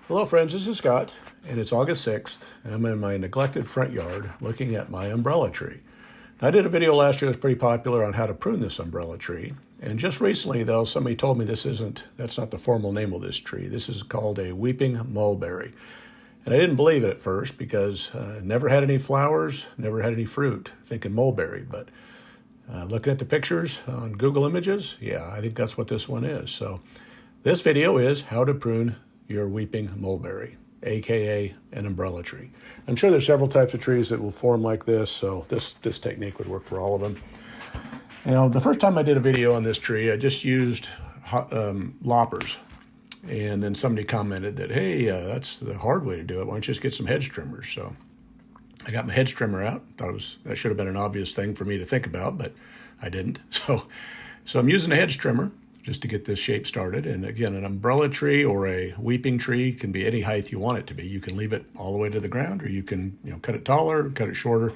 Hello friends, this is Scott, and it's August 6th, and I'm in my neglected front yard looking at my umbrella tree. Now, I did a video last year that was pretty popular on how to prune this umbrella tree, and just recently though, somebody told me that's not the formal name of this tree. This is called a Weeping Mulberry. And I didn't believe it at first because never had any flowers, never had any fruit, thinking mulberry, but looking at the pictures on Google Images, yeah, I think that's what this one is. So this video is how to prune your weeping mulberry, aka an umbrella tree. I'm sure there's several types of trees that will form like this, so this technique would work for all of them. Now, the first time I did a video on this tree, I just used loppers, and then somebody commented that, hey, that's the hard way to do it. Why don't you just get some hedge trimmers? So I got my hedge trimmer out. That should have been an obvious thing for me to think about, but I didn't. So I'm using a hedge trimmer just to get this shape started. And again, an umbrella tree or a weeping tree can be any height you want it to be. You can leave it all the way to the ground, or you can cut it taller, cut it shorter.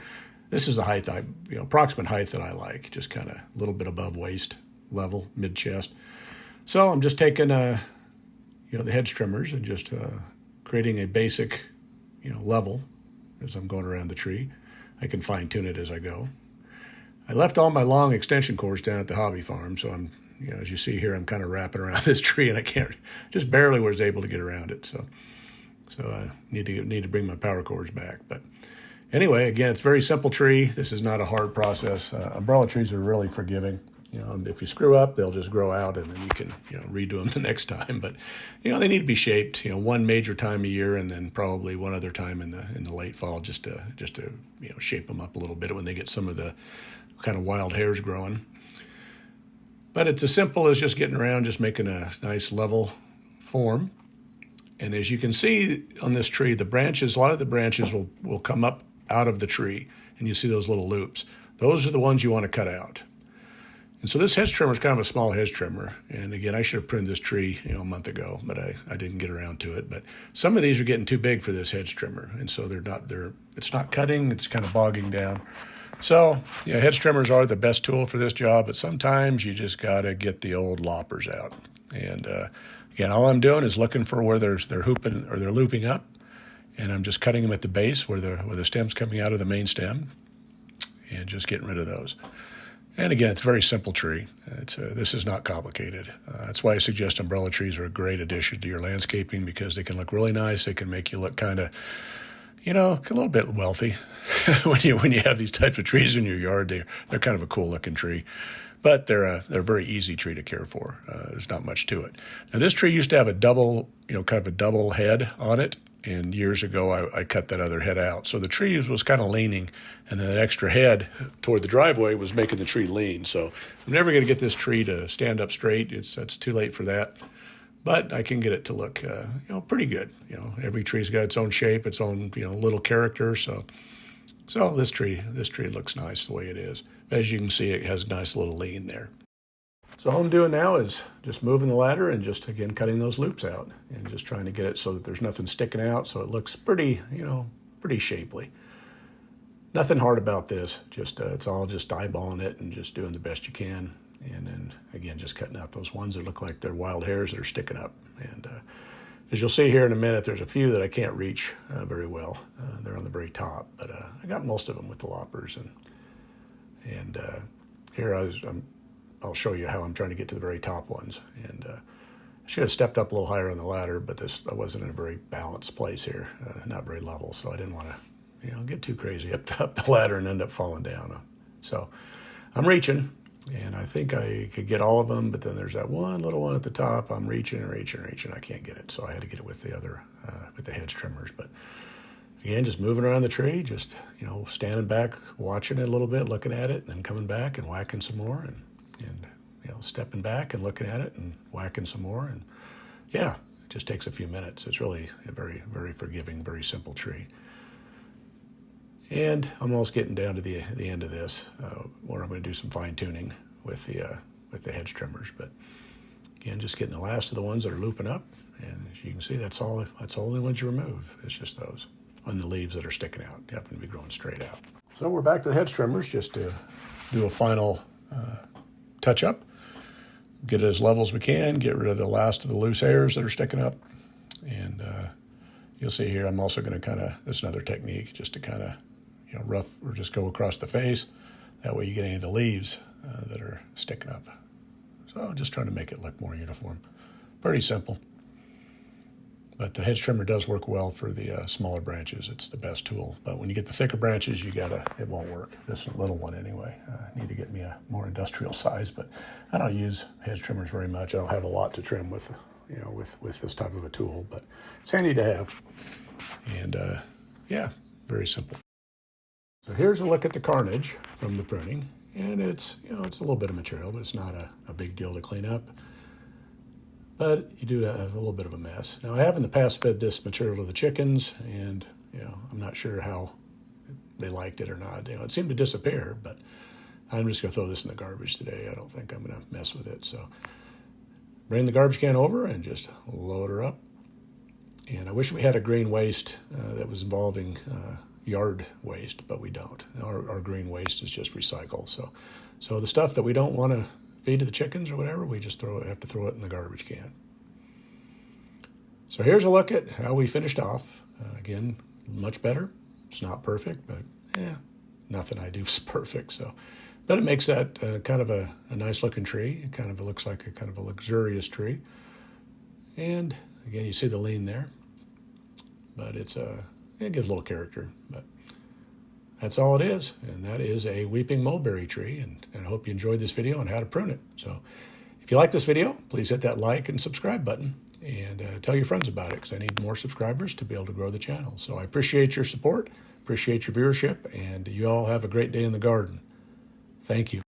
This is the height approximate height that I like, just kind of a little bit above waist level, mid chest. So I'm just taking the hedge trimmers and just creating a basic level as I'm going around the tree. I can fine tune it as I go. I left all my long extension cords down at the hobby farm, so I'm as you see here, I'm kind of wrapping around this tree, and I just barely was able to get around it. So I need to bring my power cords back. But anyway, again, it's a very simple tree. This is not a hard process. Umbrella trees are really forgiving. If you screw up, they'll just grow out, and then you can redo them the next time. But they need to be shaped. One major time a year, and then probably one other time in the late fall, just to shape them up a little bit when they get some of the kind of wild hairs growing. But it's as simple as just getting around, just making a nice level form. And as you can see on this tree, a lot of the branches will come up out of the tree, and you see those little loops. Those are the ones you want to cut out. And so this hedge trimmer is kind of a small hedge trimmer. And again, I should have pruned this tree a month ago, but I didn't get around to it. But some of these are getting too big for this hedge trimmer. And so it's not cutting, it's kind of bogging down. So, hedge trimmers are the best tool for this job, but sometimes you just got to get the old loppers out. And again, all I'm doing is looking for where they're hooping or they're looping up, and I'm just cutting them at the base where the stem's coming out of the main stem, and just getting rid of those. And again, it's a very simple tree. This is not complicated. That's why I suggest umbrella trees are a great addition to your landscaping, because they can look really nice. They can make you look kind of a little bit wealthy when you have these types of trees in your yard. They're kind of a cool looking tree, but they're a very easy tree to care for. There's not much to it. Now, this tree used to have a double head on it, and years ago I cut that other head out. So the tree was kind of leaning, and then that extra head toward the driveway was making the tree lean. So I'm never going to get this tree to stand up straight. It's too late for that. But I can get it to look, pretty good. Every tree's got its own shape, its own, little character. So this tree looks nice the way it is. As you can see, it has a nice little lean there. So all I'm doing now is just moving the ladder and just, again, cutting those loops out and just trying to get it so that there's nothing sticking out, so it looks pretty shapely. Nothing hard about this. It's all just eyeballing it and just doing the best you can. And then, again, just cutting out those ones that look like they're wild hairs that are sticking up. And as you'll see here in a minute, there's a few that I can't reach very well. They're on the very top, but I got most of them with the loppers. And here I'll show you how I'm trying to get to the very top ones. And I should have stepped up a little higher on the ladder, but I wasn't in a very balanced place here, not very level. So I didn't want to get too crazy up the ladder and end up falling down. So I'm reaching. And I think I could get all of them, but then there's that one little one at the top. I'm reaching. I can't get it, so I had to get it with with the hedge trimmers. But again, just moving around the tree, just standing back, watching it a little bit, looking at it, and then coming back and whacking some more, and stepping back and looking at it and whacking some more. And yeah, it just takes a few minutes. It's really a very, very forgiving, very simple tree. And I'm almost getting down to the end of this, where I'm going to do some fine tuning with the hedge trimmers. But again, just getting the last of the ones that are looping up, and as you can see, that's all the only ones you remove. It's just those on the leaves that are sticking out. They happen to be growing straight out. So we're back to the hedge trimmers just to do a final touch up, get it as level as we can, get rid of the last of the loose hairs that are sticking up, And you'll see here, I'm also going to kind of, this is another technique, just to kind of, rough, or just go across the face. That way you get any of the leaves that are sticking up. So just trying to make it look more uniform. Pretty simple. But the hedge trimmer does work well for the smaller branches. It's the best tool. But when you get the thicker branches, it won't work. This little one anyway. I need to get me a more industrial size, but I don't use hedge trimmers very much. I don't have a lot to trim with, with this type of a tool, but it's handy to have. And yeah, very simple. So here's a look at the carnage from the pruning. And it's, it's a little bit of material, but it's not a big deal to clean up. But you do have a little bit of a mess. Now, I have in the past fed this material to the chickens, and I'm not sure how they liked it or not. It seemed to disappear, but I'm just going to throw this in the garbage today. I don't think I'm going to mess with it. So bring the garbage can over and just load her up. And I wish we had a green waste that was involving yard waste, but we don't. Our green waste is just recycle. So the stuff that we don't want to feed to the chickens or whatever, we just have to throw it in the garbage can. So here's a look at how we finished off. Again, much better. It's not perfect, but nothing I do is perfect. But it makes that kind of a nice looking tree. It kind of looks like a kind of a luxurious tree. And again, you see the lean there, but it gives a little character. But that's all it is, and that is a weeping mulberry tree, and I hope you enjoyed this video on how to prune it. So if you like this video, please hit that like and subscribe button, and tell your friends about it, because I need more subscribers to be able to grow the channel. So I appreciate your support, appreciate your viewership, and you all have a great day in the garden. Thank you.